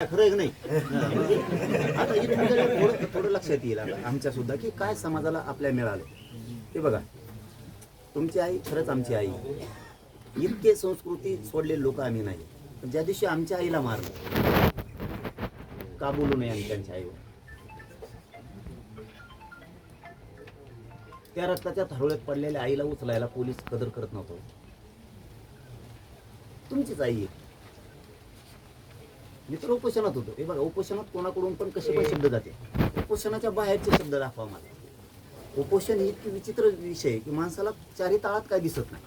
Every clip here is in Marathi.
खरं आहे की नाही? आता इथून थोडं थोडं लक्षात येईल आता आमच्या सुद्धा की काय समाजाला आपल्या मिळालं. हे बघा, तुमची आई खरंच आमची आई. इतके संस्कृती सोडलेले लोक आम्ही नाही. पण ज्या दिवशी आमच्या आईला मारलं, का बोलू नये आम्ही त्यांच्या आईवर? त्या रक्ताच्या थारोळ्यात पडलेल्या आईला उचलायला पोलीस कदर करत नव्हतो. तुमचीच आई आहे. मी तर उपोषणात होतो. हे बघा, उपोषणात कोणाकडून पण कसे पण शब्द जाते. उपोषणाच्या बाहेरचे शब्द दाखवा मला. उपोषण ही इतकी विचित्र विषय आहे की माणसाला चारी ताळात काय दिसत नाही.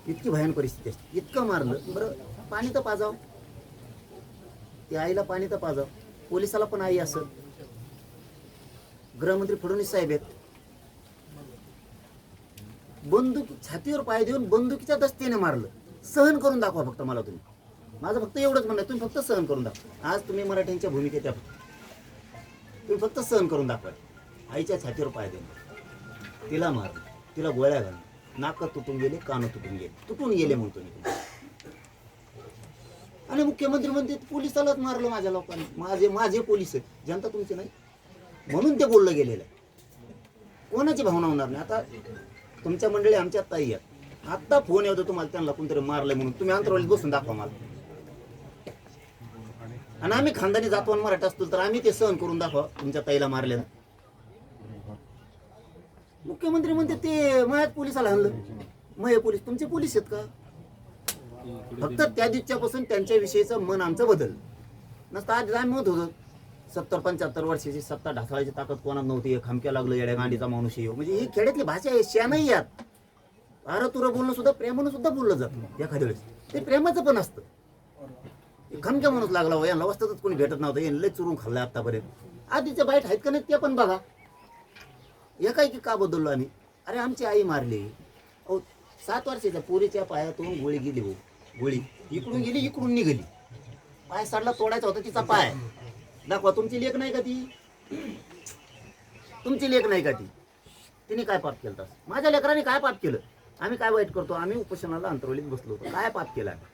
इतकी भयान परिस्थिती असते. इतकं मारलं, बरं पाणी तर पाजाव, त्या आईला पाणी तर पाजाव. पोलिसाला पण आई असं. गृहमंत्री फडणवीस साहेब आहेत, बंदूक छातीवर पाय देऊन बंदुकीच्या दस्तीने मारलं. सहन करून दाखवा फक्त मला तुम्ही. माझं फक्त एवढंच म्हणणं आहे, तुम्ही फक्त सहन करून दाखवा. आज तुम्ही मराठ्यांच्या भूमिकेत त्या तुम्ही फक्त सहन करून दाखवा. आईच्या छातीवर पाय देणं, तिला मारलं, तिला गोळ्या घालणं, नाकं तुटून गेले, कानं तुटून गेले म्हणतो मी. आणि मुख्यमंत्री म्हणते पोलिसालाच मारलं माझ्या लोकांनी. माझे पोलीस आहेत, जनता तुमची नाही म्हणून ते बोललं गेलेलं आहे. कोणाची भावना होणार नाही. आता तुमच्या मंडळी आमच्या ताई आहेत. आत्ता फोन येतो तुम्हाला, त्यांना कोणतरी मारलंय म्हणून. तुम्ही अंतरावलीत बसून दाखवा मला. आणि आम्ही खानदानी जातवान मराठा असतो तर आम्ही ते सहन करून दाखवा तुमच्या ताईला मारले. मुख्यमंत्री म्हणते ते मयात पोलिसाला आणलं. मय पोलीस तुमचे पोलीस आहेत का? फक्त त्या दिवसापासून त्यांच्याविषयीचं मन आमचं बदललं. नसतं आज आम्ही म्हणत होतो 70-75 वर्षाची सत्ता ढासळायची ताकद कोणात नव्हती. खामक्या लागलं येड्या गांडीचा माणूस येऊ. म्हणजे ही खेड्यातली भाषा आहे, शा नाही यात. अरे तुला बोलणं सुद्धा प्रेमानं सुद्धा बोललं जातं एखाद्या वेळेस. ते प्रेमाचं पण असतं. खमक्या माणूस लागला हो, यांना वस्तातच कोणी भेटत नव्हतं. यांना लय चुरून खाल्लंय आतापर्यंत. आधीचे बाईट आहेत का नाही ते पण बघा. एकाएकी का बदललो आम्ही? अरे आमची आई मारली. अहो 7 वर्षाच्या पोरीच्या पायातून गोळी गेली हो. गोळी इकडून गेली, इकडून निघाली. पाय साडला तोडायचा होता तिचा पाय. दाखवा, तुमची लेख नाही का ती? तुमची लेख नाही का ती? तिने काय पाप केलं? माझ्या लेकरांनी काय पाप केलं? आम्ही काय वाईट करतो? आम्ही उपोषणाला अंतरवलीत बसलो होतो. काय पाप केलं आम्ही?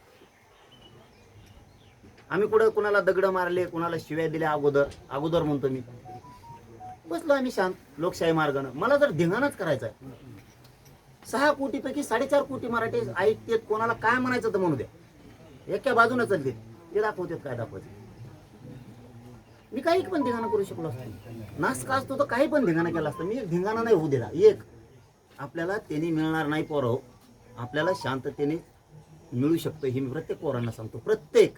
कुठं कुणाला दगड मारले, कुणाला शिव्या दिल्या? अगोदर म्हणतो मी. बसलो आम्ही शांत लोकशाही मार्गानं. मला जर धिंगाणाच करायचा आहे. 6 कोटीपैकी 4.5 कोटी मराठी ऐकतेत. कोणाला काय म्हणायचं तर म्हणू द्या. एका बाजूने चालते ते दाखवतात काय दाखवायचं. मी काही पण धिंगाणा करू शकलो असतो. नास का असतो तर काही पण धिंगाणा केला असतो. मी एक धिंगाणा नाही होऊ दिला. एक आपल्याला त्यांनी मिळणार नाही पोरं. आपल्याला शांततेने मिळू शकतं हे मी प्रत्येक पोरांना सांगतो. प्रत्येक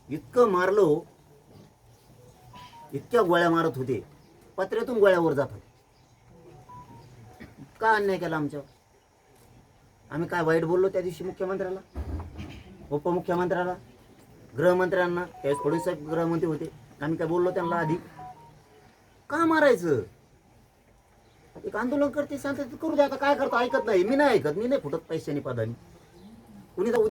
इतकं मारलो, इतक्या गोळ्या मारत होते, पत्र्यातून गोळ्यावर जात होते. का अन्याय केला आमच्यावर? आम्ही काय वाईट बोललो त्या दिवशी मुख्यमंत्र्याला, उपमुख्यमंत्र्याला, गृहमंत्र्यांना? त्यावेळेस फडणवीस साहेब गृहमंत्री होते. आम्ही काय बोललो त्यांना आधी? का मारायचं? एक आंदोलन करते शांततेत करू द्या. आता काय करतो? ऐकत नाही. मी नाही ऐकत. मी नाही फुटत पैशाने पदानी. कुणी